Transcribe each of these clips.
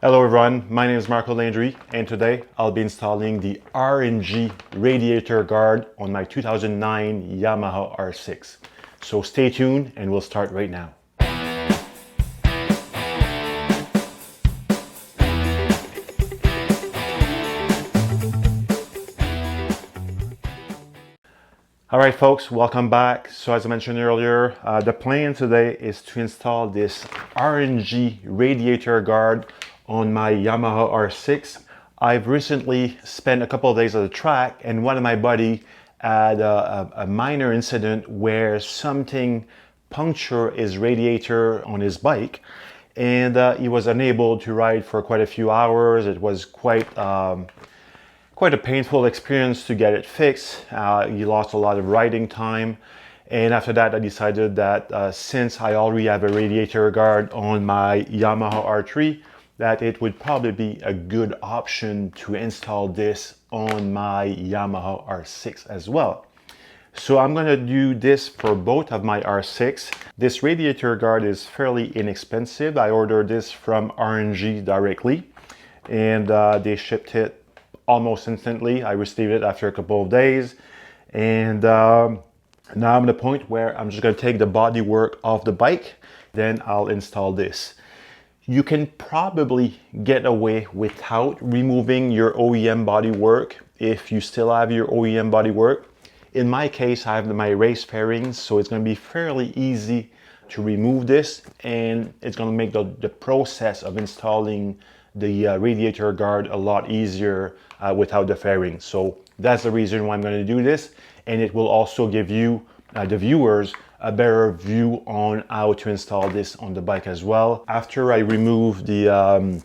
Hello everyone, my name is Marco Landry and today I'll be installing the R&G Radiator Guard on my 2009 Yamaha R6. So stay tuned and we'll start right now. Alright folks, welcome back. So as I mentioned earlier, the plan today is to install this R&G Radiator Guard on my Yamaha R6. I've recently spent a couple of days at the track and one of my buddy had a minor incident where something punctured his radiator on his bike and he was unable to ride for quite a few hours. It was quite a painful experience to get it fixed. He lost a lot of riding time, and after that I decided that since I already have a radiator guard on my Yamaha R3, that it would probably be a good option to install this on my Yamaha R6 as well. So I'm going to do this for both of my R6. This radiator guard is fairly inexpensive. I ordered this from R&G directly, and they shipped it almost instantly. I received it after a couple of days, and now I'm at a point where I'm just going to take the bodywork off the bike, then I'll install this. You can probably get away without removing your OEM bodywork if you still have your OEM bodywork. In my case, I have my race fairings, so it's going to be fairly easy to remove this, and it's going to make the process of installing the radiator guard a lot easier without the fairings. So that's the reason why I'm going to do this, and it will also give you, the viewers, a better view on how to install this on the bike as well. After I remove the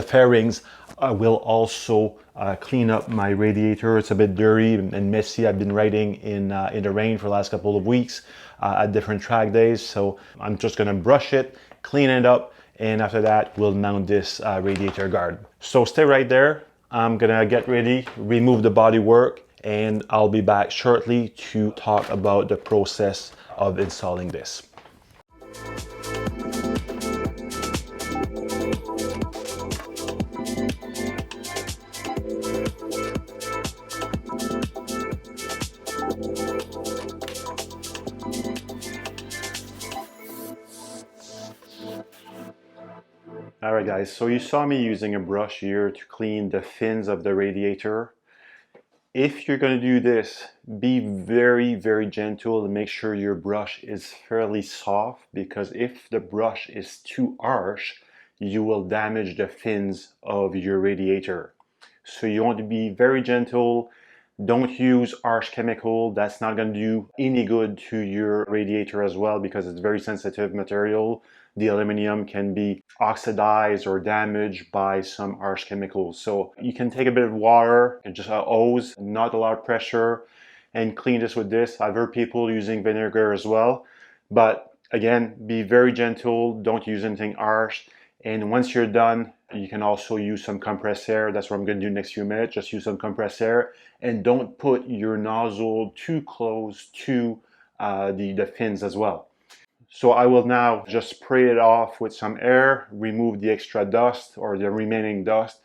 fairings, I will also clean up my radiator. It's a bit dirty and messy. I've been riding in the rain for the last couple of weeks at different track days, so I'm just going to brush it, clean it up, and after that we'll mount this radiator guard. So stay right there. I'm gonna get ready, remove the bodywork, and I'll be back shortly to talk about the process of installing this. Alright guys, so you saw me using a brush here to clean the fins of the radiator. If you're going to do this, be very gentle and make sure your brush is fairly soft, because if the brush is too harsh, you will damage the fins of your radiator. So you want to be very gentle. Don't use harsh chemical. That's not going to do any good to your radiator as well, because it's very sensitive material. The aluminum can be oxidized or damaged by some harsh chemicals. So you can take a bit of water and just a hose, not a lot of pressure, and clean this with this. I've heard people using vinegar as well, but again, be very gentle. Don't use anything harsh. And once you're done, you can also use some compressed air. That's what I'm going to do next few minutes. Just use some compressed air, and don't put your nozzle too close to the fins as well. So I will now just spray it off with some air, remove the extra dust or the remaining dust,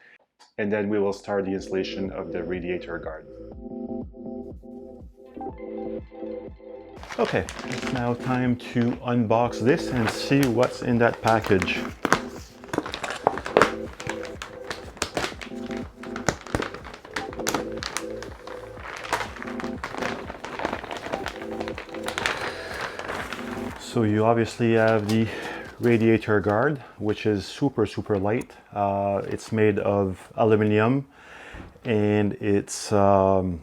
and then we will start the installation of the radiator guard. Okay, it's now time to unbox this and see what's in that package. So you obviously have the radiator guard, which is super light. It's made of aluminum, and it's powder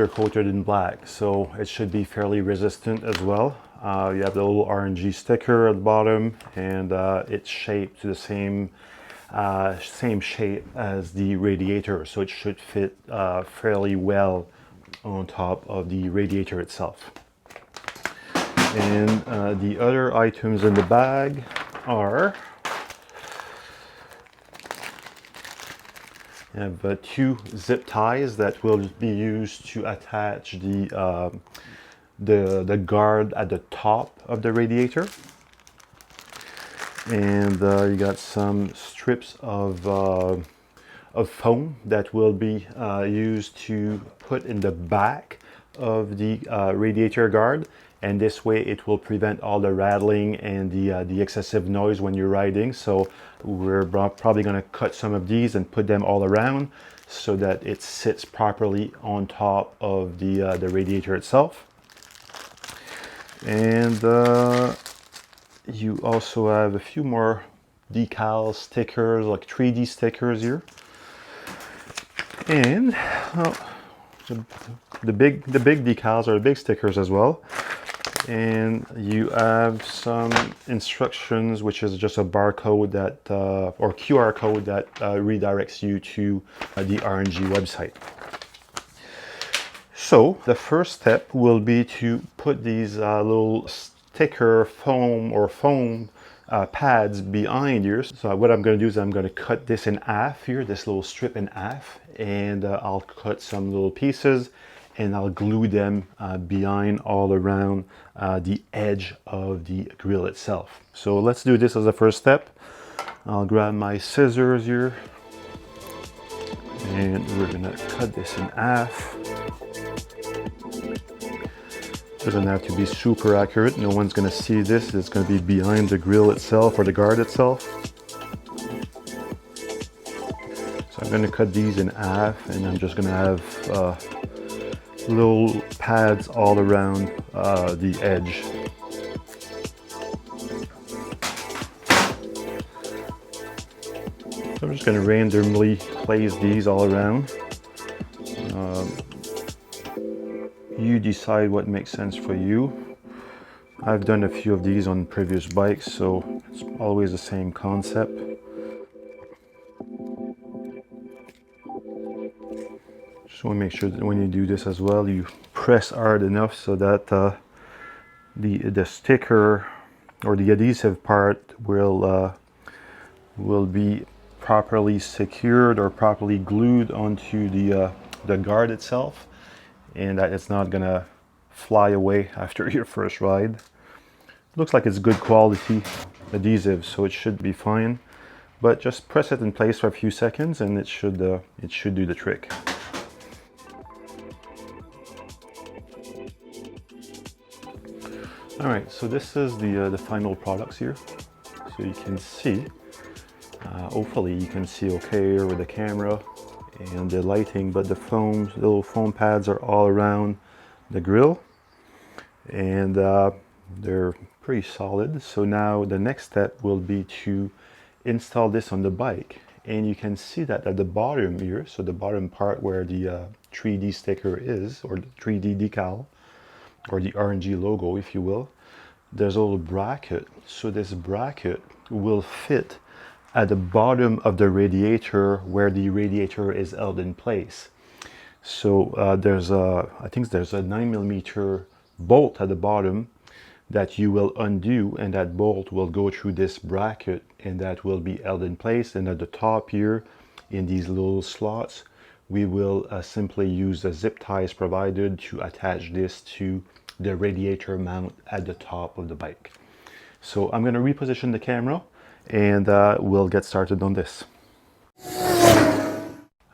coated in black, so it should be fairly resistant as well. You have the little R&G sticker at the bottom, and it's shaped to the same shape as the radiator, so it should fit fairly well on top of the radiator itself. And the other items in the bag are, you have two zip ties that will be used to attach the guard at the top of the radiator. And you got some strips of foam that will be used to put in the back of the radiator guard, and this way it will prevent all the rattling and the excessive noise when you're riding. So we're probably going to cut some of these and put them all around so that it sits properly on top of the radiator itself. And you also have a few more decals, stickers, like 3D stickers here. And the big decals are the big stickers as well. And you have some instructions, which is just a barcode that or QR code that redirects you to the R&G website. So the first step will be to put these little sticker foam pads behind here. So what I'm going to do is I'm going to cut this in half here, this little strip in half, and I'll cut some little pieces and I'll glue them behind all around the edge of the grill itself. So let's do this as a first step. I'll grab my scissors here and we're going to cut this in half. Doesn't have to be super accurate. No one's going to see this. It's going to be behind the grill itself or the guard itself. So I'm going to cut these in half, and I'm just going to have little pads all around the edge. So I'm just going to randomly place these all around. You decide what makes sense for you. I've done a few of these on previous bikes, so it's always the same concept. Just want to make sure that when you do this as well, you press hard enough so that the sticker or the adhesive part will be properly secured or properly glued onto the guard itself, and that it's not gonna fly away after your first ride. Looks like it's good quality adhesive, so it should be fine. But just press it in place for a few seconds and it should do the trick. All right, so this is the final products here. So you can see, hopefully you can see okay with the camera and the lighting, but the little foam pads are all around the grill, and they're pretty solid. So now the next step will be to install this on the bike, and you can see that at the bottom here, so the bottom part where the 3D sticker is, or the 3D decal, or the R&G logo, if you will, there's a little bracket. So this bracket will fit at the bottom of the radiator where the radiator is held in place. So I think there's a 9mm bolt at the bottom that you will undo, and that bolt will go through this bracket and that will be held in place. And at the top here, in these little slots, we will simply use the zip ties provided to attach this to the radiator mount at the top of the bike. So I'm going to reposition the camera and we'll get started on this.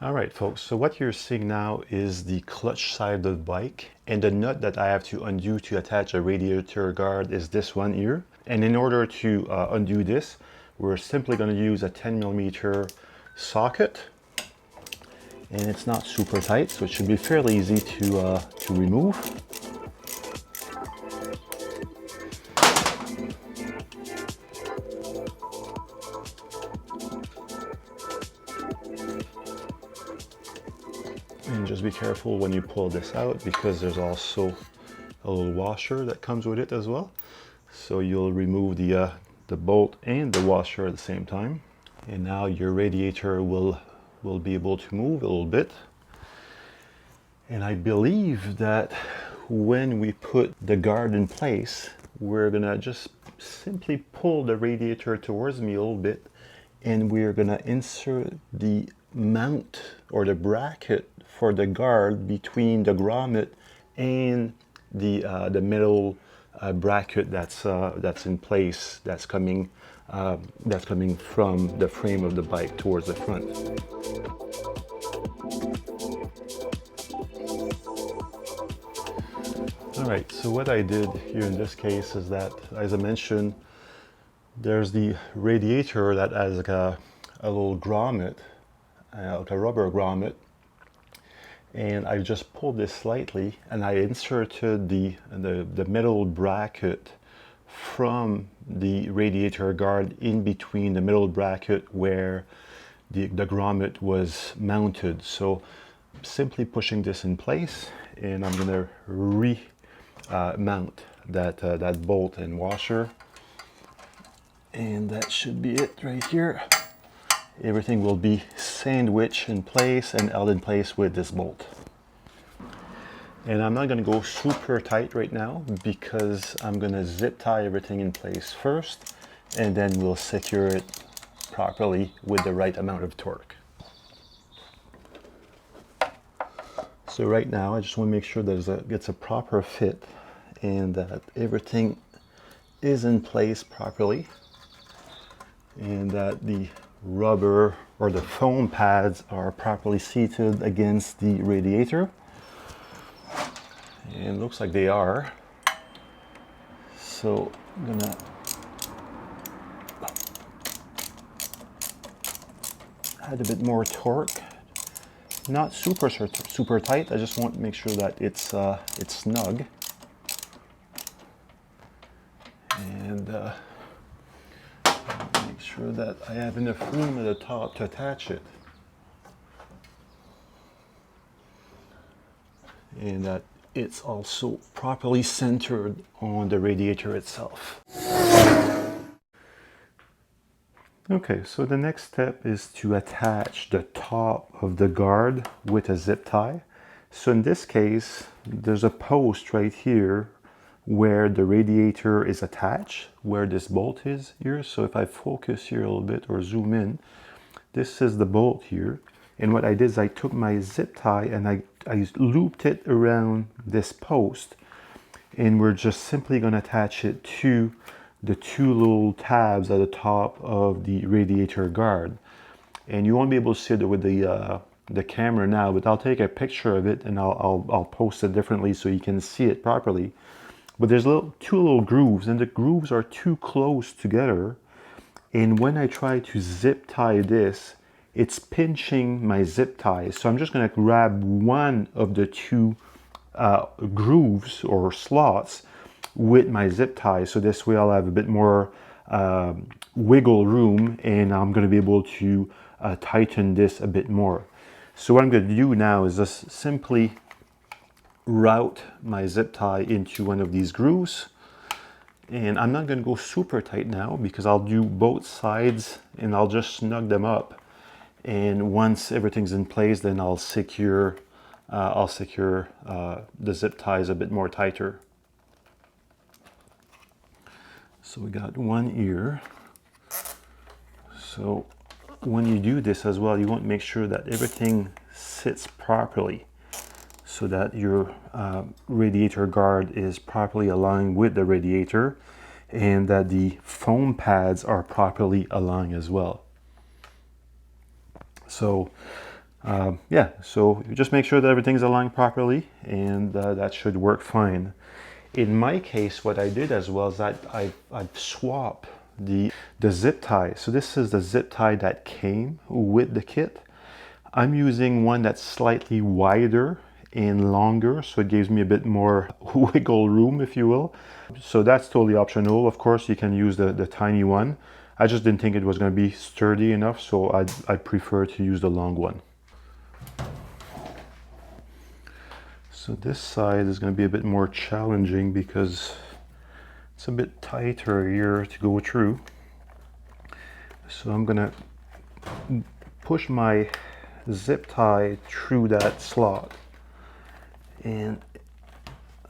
All right, folks, so what you're seeing now is the clutch side of the bike, and the nut that I have to undo to attach a radiator guard is this one here. And in order to undo this, we're simply going to use a 10mm socket, and it's not super tight, so it should be fairly easy to remove. And just be careful when you pull this out, because there's also a little washer that comes with it as well. So you'll remove the bolt and the washer at the same time. And now your radiator will be able to move a little bit. And I believe that when we put the guard in place, we're gonna just simply pull the radiator towards me a little bit, and we're gonna insert the mount or the bracket for the guard between the grommet and the metal bracket that's in place, that's coming that's coming from the frame of the bike towards the front. All right, so what I did here in this case is that, as I mentioned, there's the radiator that has like a little grommet, like a rubber grommet, and I just pulled this slightly and I inserted the metal bracket from the radiator guard in between the middle bracket where the grommet was mounted. So simply pushing this in place, and I'm going to mount that bolt and washer, and that should be it right here. Everything will be sandwiched in place and held in place with this bolt. And I'm not going to go super tight right now because I'm going to zip tie everything in place first, and then we'll secure it properly with the right amount of torque. So right now I just want to make sure that it's a proper fit and that everything is in place properly, and that the rubber or the foam pads are properly seated against the radiator. And it looks like they are. So I'm gonna add a bit more torque. Not super tight. I just want to make sure that it's snug. And make sure that I have enough room at the top to attach it. And that it's also properly centered on the radiator itself. Okay, so the next step is to attach the top of the guard with a zip tie. So in this case, there's a post right here where the radiator is attached, where this bolt is here. So if I focus here a little bit or zoom in, this is the bolt here. And what I did is I took my zip tie and I looped it around this post, and we're just simply going to attach it to the two little tabs at the top of the radiator guard. And you won't be able to see it with the camera now, but I'll take a picture of it and I'll post it differently so you can see it properly. But there's two little grooves, and the grooves are too close together. And when I try to zip tie this, it's pinching my zip tie. So I'm just going to grab one of the two grooves or slots with my zip tie. So this way I'll have a bit more wiggle room, and I'm going to be able to tighten this a bit more. So what I'm going to do now is just simply route my zip tie into one of these grooves. And I'm not going to go super tight now because I'll do both sides and I'll just snug them up. And once everything's in place, then I'll secure the zip ties a bit more tighter. So we got one ear. So when you do this as well, you want to make sure that everything sits properly, so that your radiator guard is properly aligned with the radiator, and that the foam pads are properly aligned as well. So yeah, so you just make sure that everything's aligned properly, and that should work fine. In my case, what I did as well is that I've swapped the zip tie. So this is the zip tie that came with the kit. I'm using one that's slightly wider and longer, so it gives me a bit more wiggle room, if you will. So that's totally optional. Of course, you can use the tiny one. I just didn't think it was going to be sturdy enough, so I prefer to use the long one. So this side is going to be a bit more challenging because it's a bit tighter here to go through. So I'm going to push my zip tie through that slot. And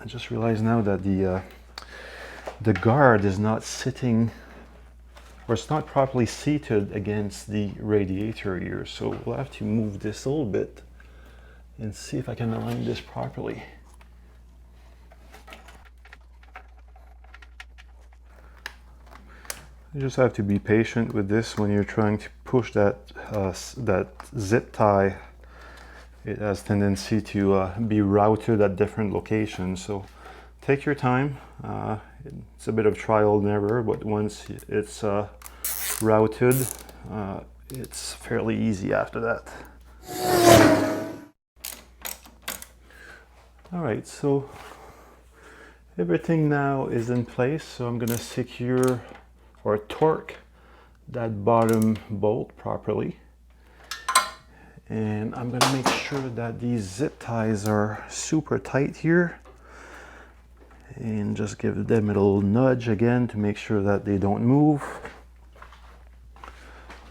I just realized now that the guard is not sitting, or it's not properly seated against the radiator here. So we'll have to move this a little bit and see if I can align this properly. You just have to be patient with this when you're trying to push that that zip tie. It has tendency to be routed at different locations, so take your time. It's a bit of trial and error, but once it's routed, it's fairly easy after that. All right, so everything now is in place, so I'm gonna secure or torque that bottom bolt properly. And I'm gonna make sure that these zip ties are super tight here. And just give them a little nudge again to make sure that they don't move.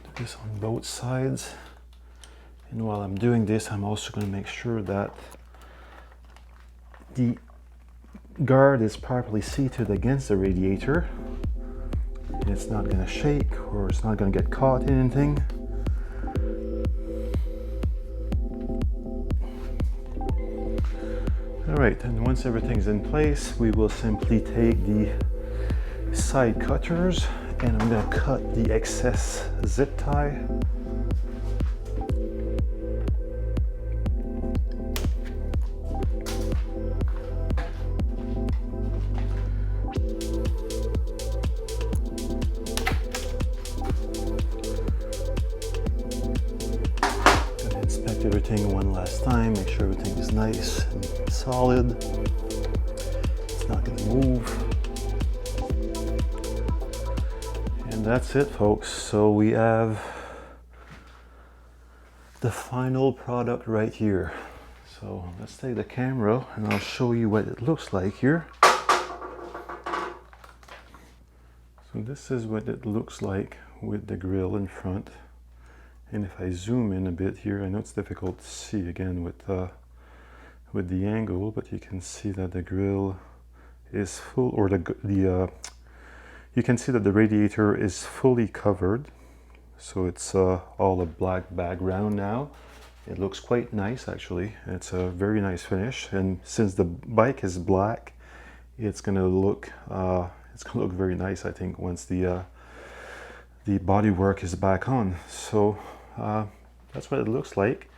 Do this on both sides. And while I'm doing this, I'm also gonna make sure that the guard is properly seated against the radiator. It's not going to shake or it's not going to get caught in anything. All right, and once everything's in place, we will simply take the side cutters and I'm going to cut the excess zip tie. Everything one last time, make sure everything is nice and solid. It's not going to move. And that's it, folks. So we have the final product right here. So let's take the camera and I'll show you what it looks like here. So this is what it looks like with the grill in front. And if I zoom in a bit here, I know it's difficult to see again with the angle, but you can see that the grill is full, or you can see that the radiator is fully covered. So it's all a black background now. It looks quite nice actually. It's a very nice finish, and since the bike is black, it's gonna look very nice, I think, once the bodywork is back on. So that's what it looks like.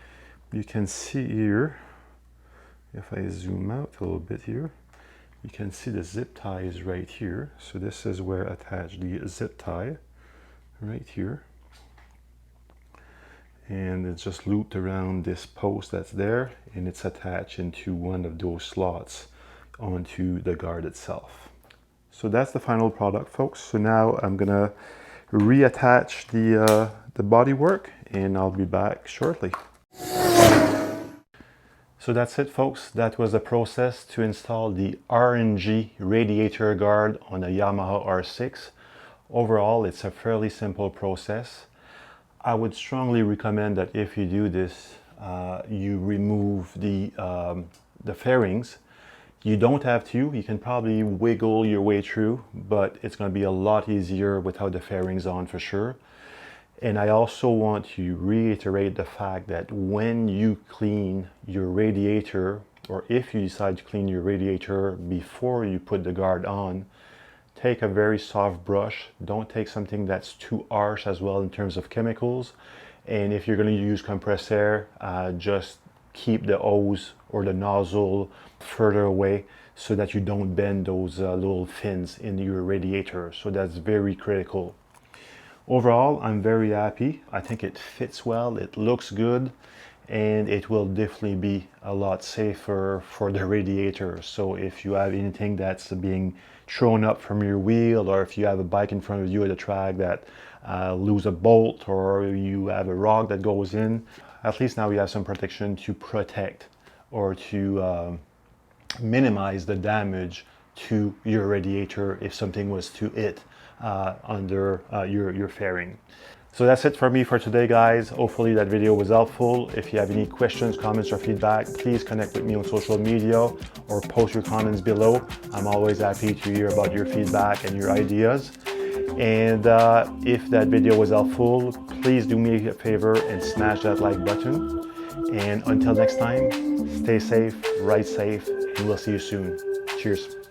You can see here, if I zoom out a little bit here, you can see the zip tie is right here. So this is where I attach the zip tie, right here. And it's just looped around this post that's there, and it's attached into one of those slots onto the guard itself. So that's the final product, folks. So now I'm gonna reattach the bodywork, and I'll be back shortly. So that's it, folks. That was the process to install the R&G Radiator Guard on a Yamaha R6. Overall, it's a fairly simple process. I would strongly recommend that if you do this, you remove the fairings. You don't have to. You can probably wiggle your way through, but it's going to be a lot easier without the fairings on for sure. And I also want to reiterate the fact that when you clean your radiator, or if you decide to clean your radiator before you put the guard on, take a very soft brush. Don't take something that's too harsh as well in terms of chemicals. And if you're going to use compressed air, just keep the hose or the nozzle further away so that you don't bend those little fins in your radiator. So that's very critical. Overall, I'm very happy. I think it fits well, it looks good, and it will definitely be a lot safer for the radiator. So if you have anything that's being thrown up from your wheel, or if you have a bike in front of you at a track that lose a bolt, or you have a rock that goes in, at least now you have some protection to protect or to minimize the damage to your radiator if something was to hit under your fairing. So that's it for me for today, guys. Hopefully that video was helpful. If you have any questions, comments, or feedback, please connect with me on social media or post your comments below. I'm always happy to hear about your feedback and your ideas. And if that video was helpful, please do me a favor and smash that like button. And until next time, stay safe, ride safe, and we'll see you soon. Cheers.